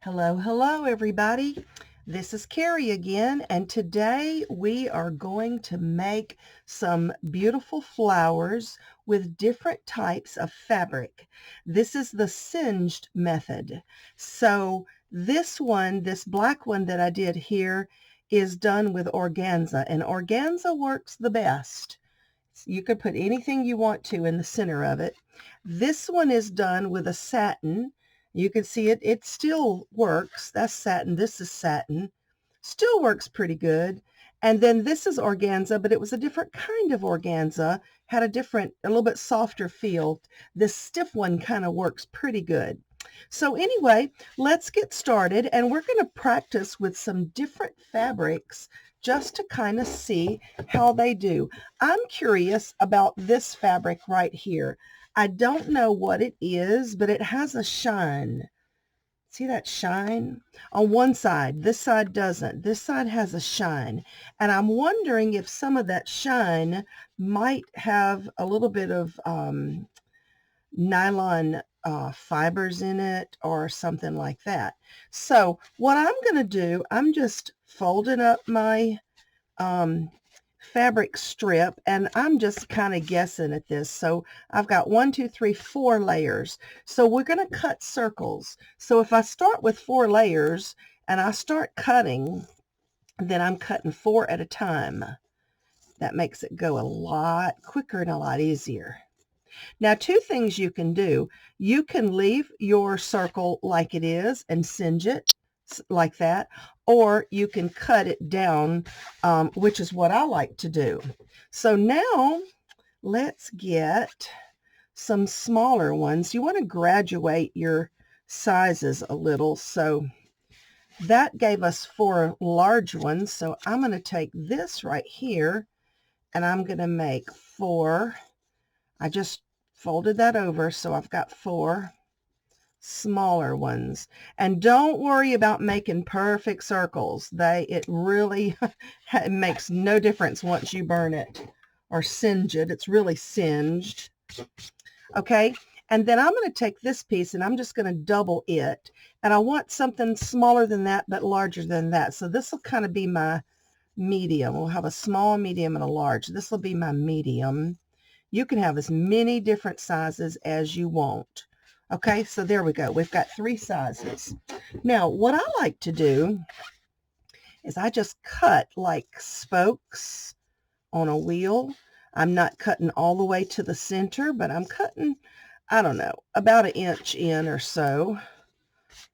Hello, hello, everybody. This is Carrie again, and today we are going to make some beautiful flowers with different types of fabric. This is the singed method. So this one, this black one that I did here, is done with organza, and organza works the best. You could put anything you want to in the center of it. This one is done with a satin. You can see it still works. That's satin. This is satin. Still works pretty good. And then this is organza, but it was a different kind of organza, had a little bit softer feel. This stiff one kind of works pretty good. So anyway, let's get started, and we're going to practice with some different fabrics just to kind of see how they do. I'm curious about this fabric right here. I don't know what it is, but it has a shine. See that shine? On one side, this side doesn't. This side has a shine. And I'm wondering if some of that shine might have a little bit of nylon fibers in it or something like that. So what I'm going to do, I'm just folding up my fabric strip, and I'm just kind of guessing at this. So I've got 1, 2, 3, 4 layers. So we're going to cut circles. So if I start with 4 layers and I start cutting, then I'm cutting 4 at a time. That makes it go a lot quicker and a lot easier. Now, 2 things you can do. You can leave your circle like it is and singe it like that, or you can cut it down, which is what I like to do. So now let's get some smaller ones. You want to graduate your sizes a little. So that gave us 4 large ones. So I'm going to take this right here and I'm going to make 4. I just folded that over, so I've got 4 smaller ones. And don't worry about making perfect circles. It really it makes no difference once you burn it or singe it. It's really singed. Okay, and then I'm going to take this piece and I'm just going to double it. And I want something smaller than that, but larger than that. So this will kind of be my medium. We'll have a small, medium, and a large. This will be my medium. You can have as many different sizes as you want. Okay, so there we go. We've got 3 sizes. Now, what I like to do is I just cut like spokes on a wheel. I'm not cutting all the way to the center, but I'm cutting, I don't know, about 1 inch in or so.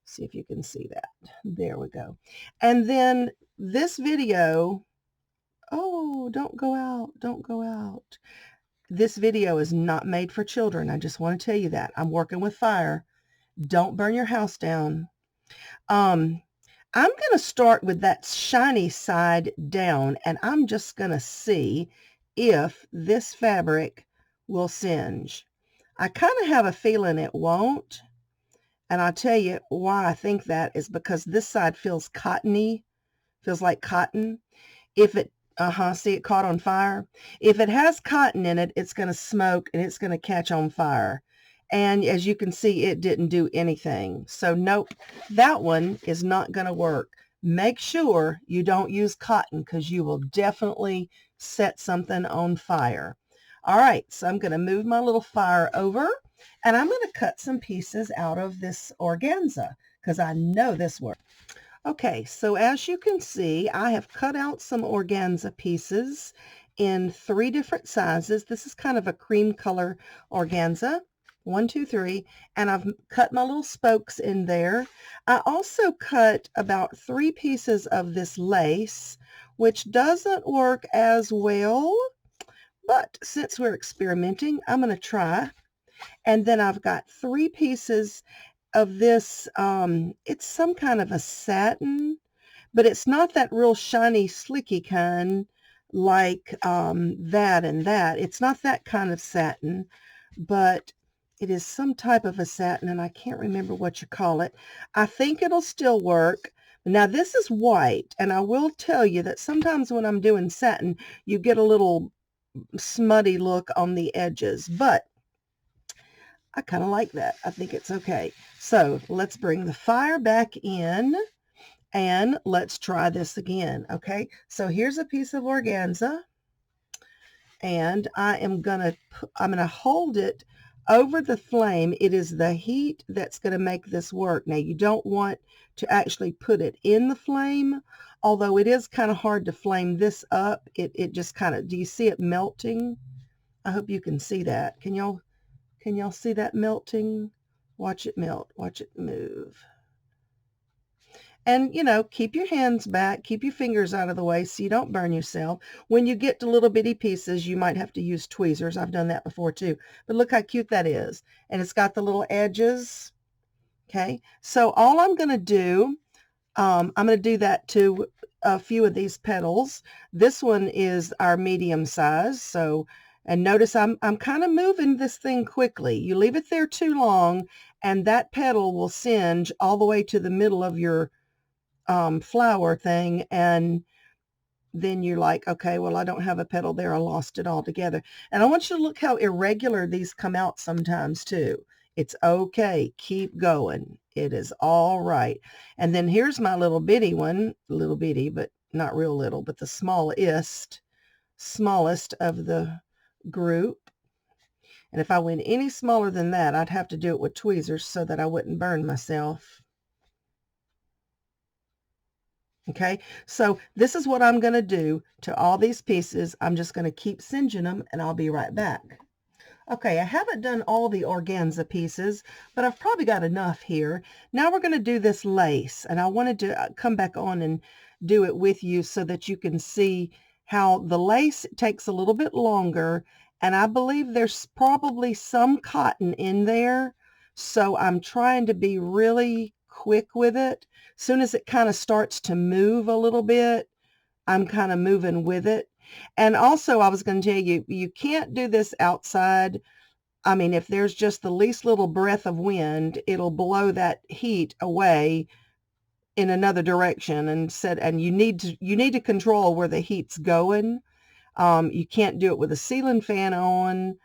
See if you can see that. There we go. And then this video, oh, don't go out, don't go out. This video is not made for children. I just want to tell you that. I'm working with fire. Don't burn your house down. I'm going to start with that shiny side down, and I'm just going to see if this fabric will singe. I kind of have a feeling it won't, and I'll tell you why I think that is because this side feels cottony, feels like cotton. If it see it caught on fire. If it has cotton in it, it's going to smoke and it's going to catch on fire. And as you can see, it didn't do anything. So nope, that one is not going to work. Make sure you don't use cotton because you will definitely set something on fire. All right, so I'm going to move my little fire over and I'm going to cut some pieces out of this organza because I know this works. Okay, so as you can see, I have cut out some organza pieces in 3 different sizes. This is kind of a cream color organza, 1, 2, 3, and I've cut my little spokes in there. I also cut about 3 pieces of this lace, which doesn't work as well, but since we're experimenting, I'm going to try. And then I've got 3 pieces of this, it's some kind of a satin, but it's not that real shiny, slicky kind like that and that. It's not that kind of satin, but it is some type of a satin, and I can't remember what you call it. I think it'll still work. Now, this is white, and I will tell you that sometimes when I'm doing satin, you get a little smutty look on the edges, but I kind of like that. I think it's okay. So let's bring the fire back in and let's try this again. Okay, so here's a piece of organza, and I'm gonna hold it over the flame. It is the heat that's going to make this work. Now you don't want to actually put it in the flame, although it is kind of hard to flame this up. It just kind of, do you see it melting? I hope you can see that. Can y'all see that melting? Watch it melt. Watch it move. And, keep your hands back, keep your fingers out of the way so you don't burn yourself. When you get to little bitty pieces, you might have to use tweezers. I've done that before too. But look how cute that is. And it's got the little edges. Okay. So all I'm going to do, I'm going to do that to a few of these petals. This one is our medium size. So, and notice I'm kind of moving this thing quickly. You leave it there too long and that petal will singe all the way to the middle of your flower thing, and then you're like, okay, well, I don't have a petal there. I lost it altogether. And I want you to look how irregular these come out sometimes too. It's okay. Keep going. It is all right. And then here's my little bitty one, little bitty, but not real little, but the smallest of the group. And if I went any smaller than that, I'd have to do it with tweezers so that I wouldn't burn myself. Okay, so this is what I'm going to do to all these pieces. I'm just going to keep singeing them and I'll be right back. Okay, I haven't done all the organza pieces, but I've probably got enough here. Now we're going to do this lace, and I wanted to come back on and do it with you so that you can see how the lace takes a little bit longer, and I believe there's probably some cotton in there, so I'm trying to be really quick with it. As soon as it kind of starts to move a little bit, I'm kind of moving with it. And also, I was going to tell you, you can't do this outside. I mean, if there's just the least little breath of wind, it'll blow that heat away in another direction, and you need to control where the heat's going. You can't do it with a ceiling fan on.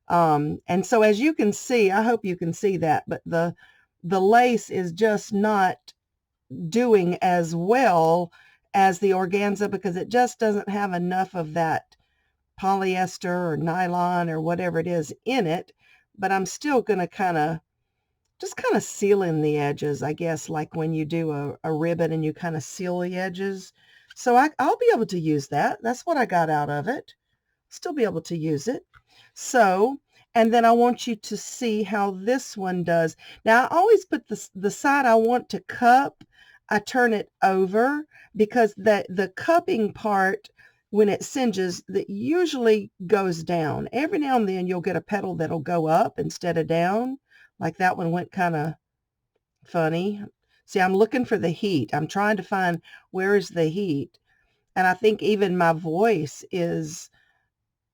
And so as you can see, I hope you can see that, but the lace is just not doing as well as the organza because it just doesn't have enough of that polyester or nylon or whatever it is in it. But I'm still going to just kind of seal in the edges, I guess, like when you do a ribbon and you kind of seal the edges. So I'll be able to use that. That's what I got out of it. Still be able to use it. So, and then I want you to see how this one does. Now, I always put the side I want to cup, I turn it over because the cupping part, when it singes, that usually goes down. Every now and then you'll get a petal that'll go up instead of down. Like that one went kind of funny. See, I'm looking for the heat. I'm trying to find where is the heat. And I think even my voice is,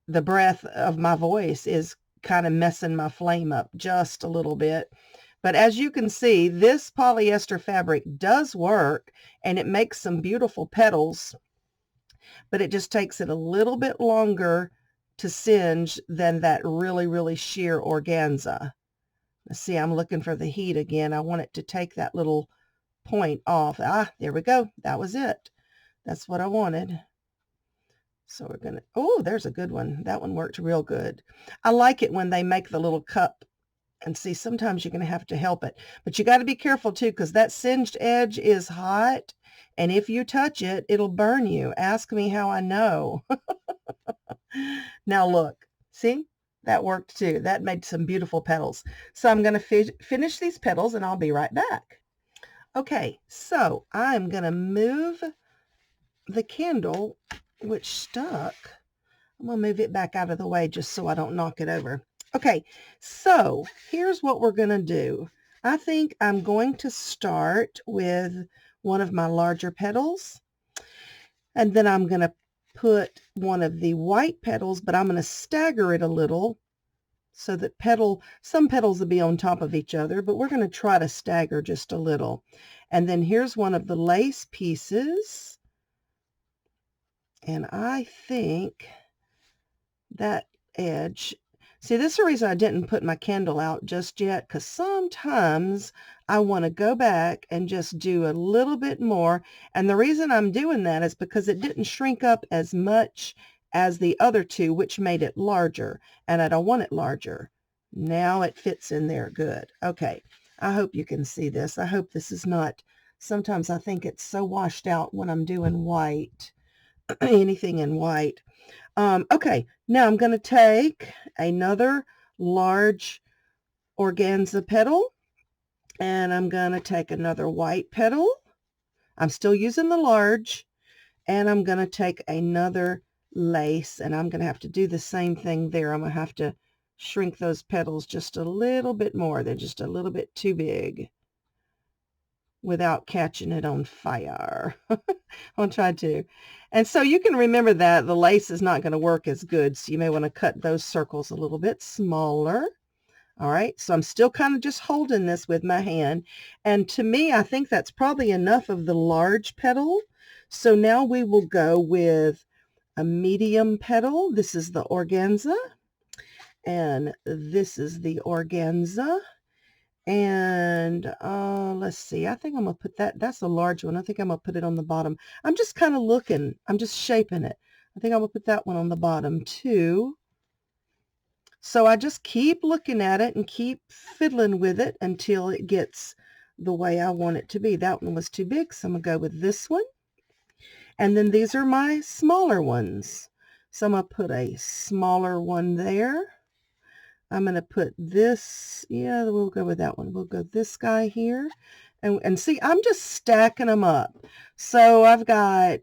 the breath of my voice is kind of messing my flame up just a little bit. But as you can see, this polyester fabric does work and it makes some beautiful petals, but it just takes it a little bit longer to singe than that really, really sheer organza. Let's see, I'm looking for the heat again. I want it to take that little point off. Ah, there we go. That was it. That's what I wanted. So we're going to, oh, there's a good one. That one worked real good. I like it when they make the little cup. And see, sometimes you're going to have to help it. But you got to be careful too, because that singed edge is hot. And if you touch it, it'll burn you. Ask me how I know. Now look, see? That worked too. That made some beautiful petals. So I'm going to finish these petals and I'll be right back. Okay, so I'm going to move the candle, which stuck. I'm going to move it back out of the way just so I don't knock it over. Okay, so here's what we're going to do. I think I'm going to start with one of my larger petals, and then I'm going to put one of the white petals, but I'm going to stagger it a little so that some petals will be on top of each other, but we're going to try to stagger just a little. And then here's one of the lace pieces, and I think that edge. See, this is the reason I didn't put my candle out just yet, because sometimes I want to go back and just do a little bit more. And the reason I'm doing that is because it didn't shrink up as much as the other two, which made it larger, and I don't want it larger. Now it fits in there good. Okay, I hope you can see this. I hope this is not, sometimes I think it's so washed out when I'm doing white, anything in white. Okay, now I'm going to take another large organza petal, and I'm going to take another white petal. I'm still using the large, and I'm going to take another lace, and I'm going to have to do the same thing there. I'm going to have to shrink those petals just a little bit more. They're just a little bit too big without catching it on fire. I'll try to. And so you can remember that the lace is not going to work as good, so you may want to cut those circles a little bit smaller. All right, so I'm still kind of just holding this with my hand. And to me, I think that's probably enough of the large petal. So now we will go with a medium petal. This is the organza. And this is the organza. And let's see, I think I'm going to put that's a large one. I think I'm going to put it on the bottom. I'm just kind of looking. I'm just shaping it. I think I'm going to put that one on the bottom too. So I just keep looking at it and keep fiddling with it until it gets the way I want it to be. That one was too big, so I'm going to go with this one. And then these are my smaller ones. So I'm going to put a smaller one there. I'm going to put this, yeah, we'll go with that one. We'll go this guy here. And see, I'm just stacking them up. So I've got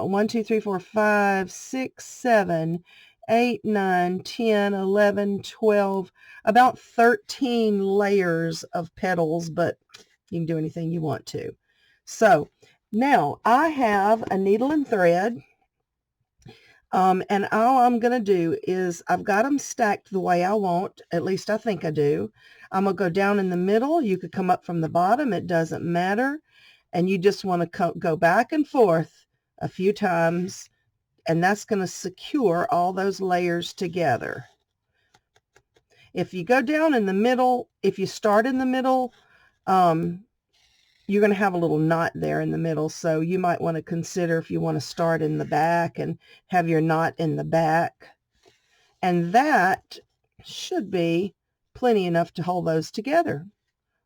1, 2, 3, 4, 5, 6, 7, 8, 9, 10, 11, 12, about 13 layers of petals, but you can do anything you want to. So now I have a needle and thread. And all I'm going to do is I've got them stacked the way I want. At least I think I do. I'm going to go down in the middle. You could come up from the bottom. It doesn't matter. And you just want to go back and forth a few times. And that's going to secure all those layers together. If you go down in the middle, if you start in the middle, you're going to have a little knot there in the middle, so you might want to consider if you want to start in the back and have your knot in the back. And that should be plenty enough to hold those together.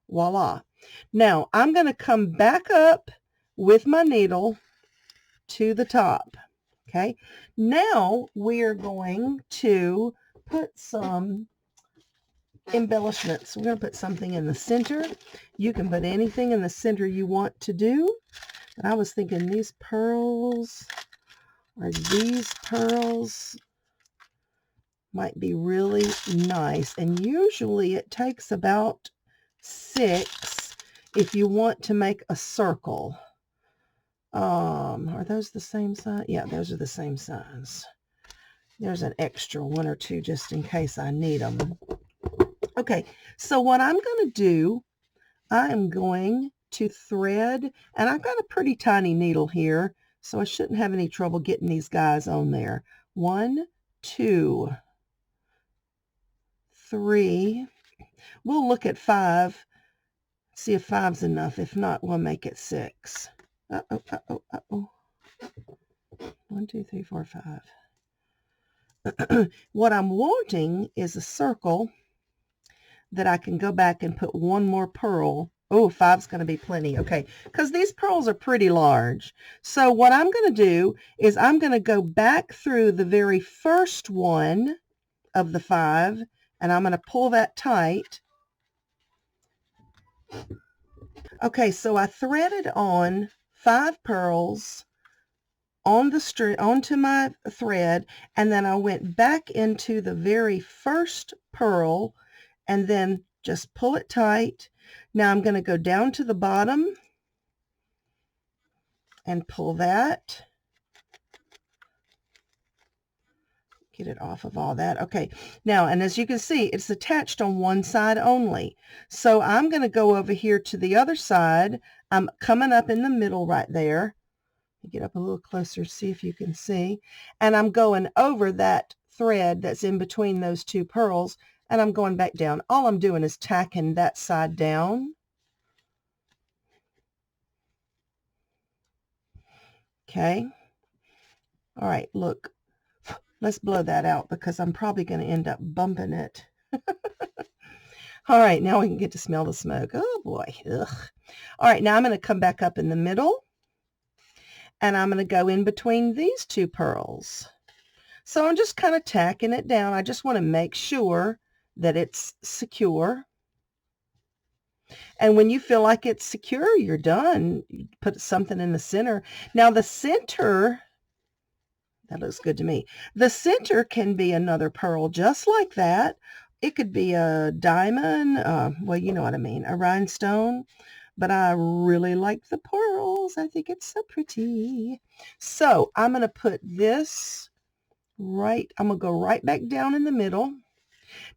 Voila. Now I'm going to come back up with my needle to the top. Okay. Now we are going to put some embellishments. We're going to put something in the center. You can put anything in the center you want to do. But I was thinking these pearls or these pearls might be really nice. And usually it takes about 6 if you want to make a circle. Are those the same size? Yeah, those are the same size. There's an extra 1 or 2 just in case I need them. Okay, so what I'm going to do, I am going to thread, and I've got a pretty tiny needle here, so I shouldn't have any trouble getting these guys on there. 1, 2, 3. We'll look at 5, see if 5's enough. If not, we'll make it 6. Uh-oh, uh-oh, uh-oh. 1, 2, 3, 4, 5. What I'm wanting is a circle that I can go back and put one more pearl. Oh, 5's going to be plenty. Okay, because these pearls are pretty large. So what I'm going to do is I'm going to go back through the very first one of the 5, and I'm going to pull that tight. Okay, so I threaded on 5 pearls on the string onto my thread, and then I went back into the very first pearl and then just pull it tight. Now I'm going to go down to the bottom and pull that. Get it off of all that. Okay, now, and as you can see, it's attached on one side only. So I'm going to go over here to the other side. I'm coming up in the middle right there. Get up a little closer, see if you can see. And I'm going over that thread that's in between those two pearls, and I'm going back down. All I'm doing is tacking that side down. Okay. All right, look. Let's blow that out because I'm probably going to end up bumping it. All right, now we can get to smell the smoke. Oh boy. Ugh. All right, now I'm going to come back up in the middle, and I'm going to go in between these two pearls. So I'm just kind of tacking it down. I just want to make sure that it's secure. And when you feel like it's secure, you're done. You put something in the center. Now the center, that looks good to me. The center can be another pearl just like that. It could be a diamond, well, you know what I mean, a rhinestone. But I really like the pearls. I think it's so pretty. So I'm going to put this right, I'm going to go right back down in the middle.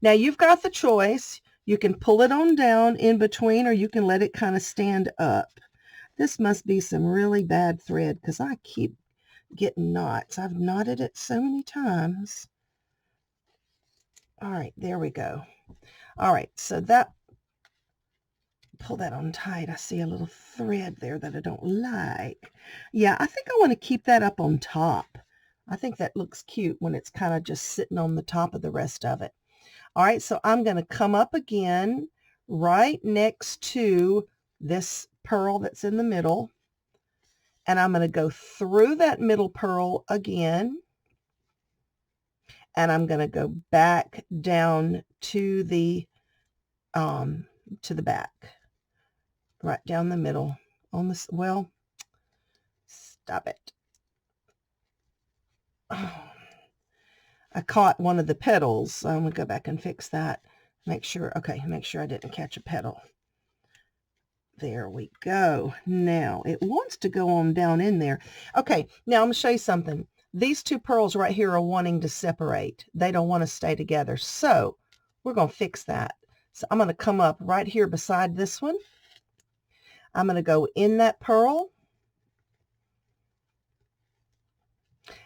Now you've got the choice. You can pull it on down in between, or you can let it kind of stand up. This must be some really bad thread because I keep getting knots. I've knotted it so many times. All right, there we go. All right, so that, pull that on tight. I see a little thread there that I don't like. Yeah, I think I want to keep that up on top. I think that looks cute when it's kind of just sitting on the top of the rest of it. All right, so I'm going to come up again right next to this pearl that's in the middle, and I'm going to go through that middle pearl again, and I'm going to go back down to the back, right down the middle on this. Well, stop it. Oh, I caught one of the petals. So I'm going to go back and fix that. Make sure, okay, make sure I didn't catch a petal. There we go. Now it wants to go on down in there. Okay, now I'm going to show you something. These two pearls right here are wanting to separate. They don't want to stay together. So we're going to fix that. So I'm going to come up right here beside this one. I'm going to go in that pearl.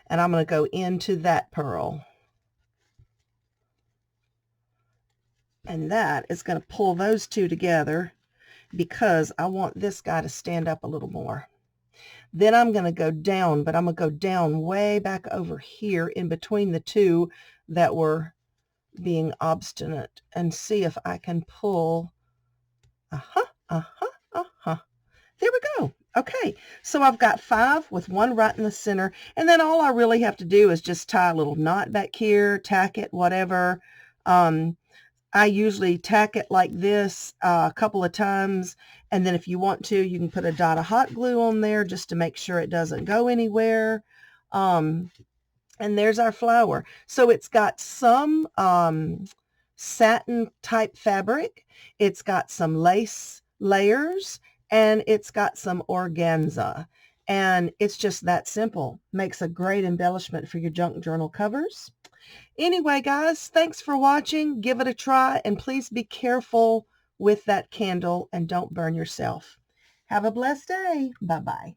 And I'm going to go into that pearl. And that is going to pull those two together because I want this guy to stand up a little more. Then I'm going to go down, but I'm going to go down way back over here in between the two that were being obstinate and see if I can pull. There we go. Okay, so I've got 5 with one right in the center, and then all I really have to do is just tie a little knot back here, tack it, whatever. I usually tack it like this a couple of times, and then if you want to, you can put a dot of hot glue on there just to make sure it doesn't go anywhere. And there's our flower. So it's got some satin type fabric, it's got some lace layers, and it's got some organza. And it's just that simple. Makes a great embellishment for your junk journal covers. Anyway, guys, thanks for watching. Give it a try, and please be careful with that candle and don't burn yourself. Have a blessed day. Bye-bye.